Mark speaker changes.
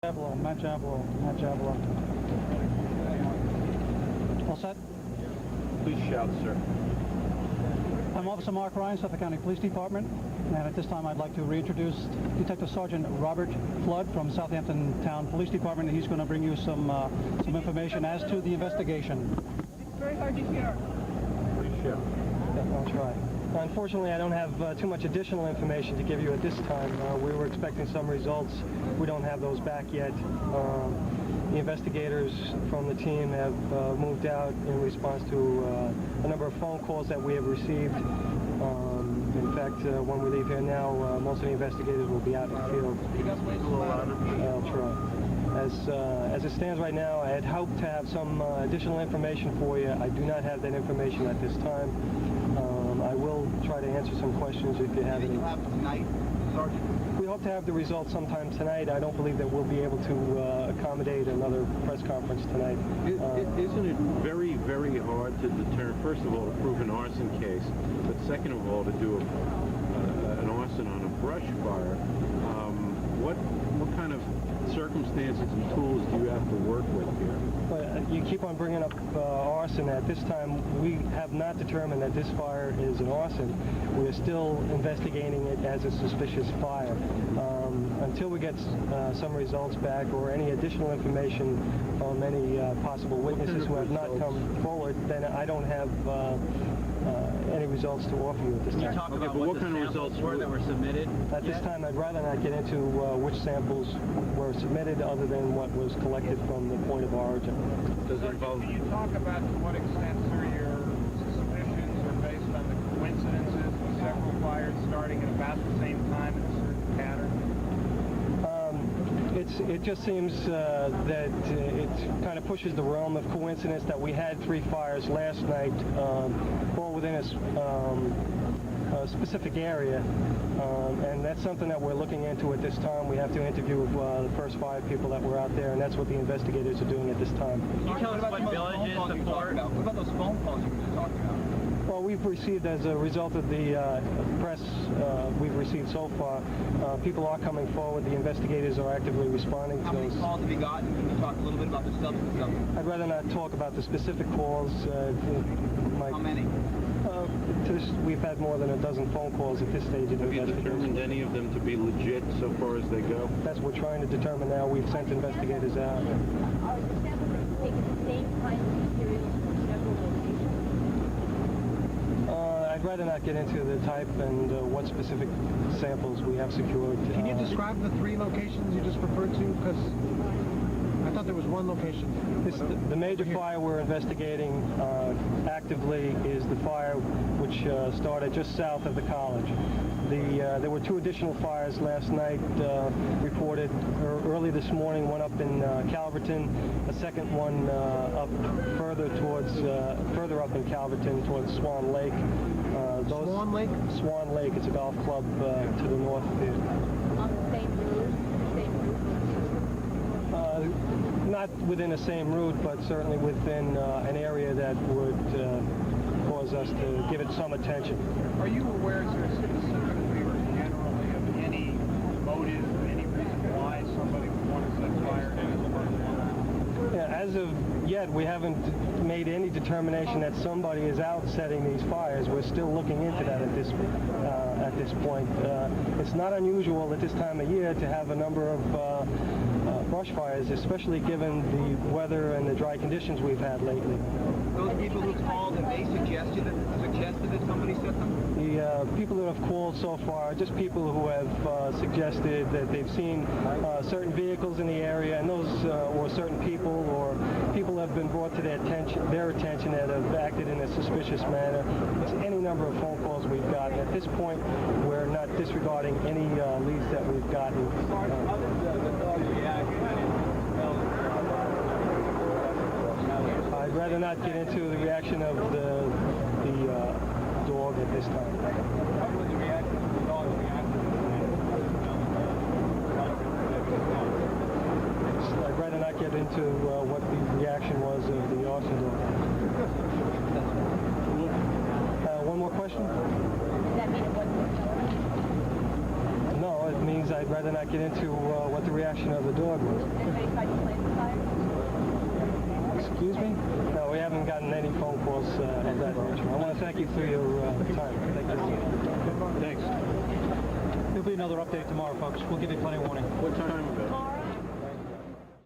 Speaker 1: Matt Javelo. All set?
Speaker 2: Please shout, sir.
Speaker 1: I'm Officer Mark Ryan, Suffolk County Police Department, and at this time I'd like to reintroduce Detective Sergeant Robert Flood from Southampton Town Police Department. He's going to bring you some information as to the investigation.
Speaker 3: It's very hard to hear.
Speaker 2: Please shout.
Speaker 4: Yeah, I'll try. Unfortunately, I don't have too much additional information to give you at this time. We were expecting some results. We don't have those back yet. The investigators from the team have moved out in response to a number of phone calls that we have received. In fact, when we leave here now, most of the investigators will be out in the field. I'll try. As it stands right now, I had hoped to have some additional information for you. I do not have that information at this time. I will try to answer some questions if you have any.
Speaker 3: Tonight, Sergeant?
Speaker 4: We hope to have the results sometime tonight. I don't believe that we'll be able to accommodate another press conference tonight.
Speaker 2: Isn't it very, very hard to determine, first of all, to prove an arson case, but second of all, to do an arson on a brush fire? What kind of circumstances and tools do you have to work with here?
Speaker 4: But you keep on bringing up arson. At this time, we have not determined that this fire is an arson. We are still investigating it as a suspicious fire. Until we get some results back or any additional information from any possible witnesses who have not come forward, then I don't have any results to offer you at this time.
Speaker 3: Can you talk about what kind of results were that were submitted?
Speaker 4: At this time, I'd rather not get into which samples were submitted other than what was collected from the point of origin.
Speaker 2: Does it involve...
Speaker 5: Can you talk about to what extent, sir, your suspicions are based on the coincidences of several fires starting at about the same time in a certain pattern?
Speaker 4: It just seems that it kind of pushes the realm of coincidence that we had 3 fires last night, all within a specific area, and that's something that we're looking into at this time. We have to interview the first 5 people that were out there, and that's what the investigators are doing at this time.
Speaker 3: Can you tell us what villages the fort? What about those phone calls you were just talking about?
Speaker 4: Well, we've received, as a result of the press we've received so far, people are coming forward. The investigators are actively responding to those.
Speaker 3: How many calls have you gotten? Can you talk a little bit about the substance of them?
Speaker 4: I'd rather not talk about the specific calls.
Speaker 3: How many?
Speaker 4: We've had more than a dozen phone calls at this stage of the
Speaker 2: Have you
Speaker 4: investigation.
Speaker 2: determined any of them to be legit so far as they go?
Speaker 4: That's what we're trying to determine now. We've sent investigators out.
Speaker 6: Are the samples taken the same kind of materials from several locations?
Speaker 4: I'd rather not get into the type and what specific samples we have secured.
Speaker 1: Can you describe the 3 locations you just referred to? Because I thought there was one location.
Speaker 4: The major fire we're investigating actively is the fire which started just south of the college. There were 2 additional fires last night reported early this morning, one up in Calverton, a second one up further up in Calverton towards Swan Lake.
Speaker 1: Swan Lake?
Speaker 4: Swan Lake. It's a golf club to the north of here.
Speaker 6: On the same route?
Speaker 4: Not within the same route, but certainly within an area that would cause us to give it some attention.
Speaker 5: Are you aware, sir, specifically or generally of any motive, any reason why somebody would want to set fire to his home?
Speaker 4: Yeah, as of yet, we haven't made any determination that somebody is out setting these fires. We're still looking into that at this point. It's not unusual at this time of year to have a number of brush fires, especially given the weather and the dry conditions we've had lately.
Speaker 3: Those people who called, and they suggested that somebody set them?
Speaker 4: The people that have called so far are just people who have suggested that they've seen certain vehicles in the area, and those or certain people or people have been brought to their attention that have acted in a suspicious manner. It's any number of phone calls we've gotten. At this point, we're not disregarding any leads that we've gotten. I'd rather not get into the reaction of the dog at this time. I'd rather not get into what the reaction was of the arson dog. One more question?
Speaker 6: Does that mean it wasn't?
Speaker 4: No, it means things, I'd rather not get into what the reaction of the dog was.
Speaker 6: Anybody tried to play the fire?
Speaker 4: Excuse me? No, we haven't gotten any phone calls of that nature. I want to thank you for your time. Thank you.
Speaker 2: Thanks.
Speaker 1: There'll be another update tomorrow, folks. We'll give you plenty of warning.
Speaker 2: What time of it?
Speaker 6: Tomorrow?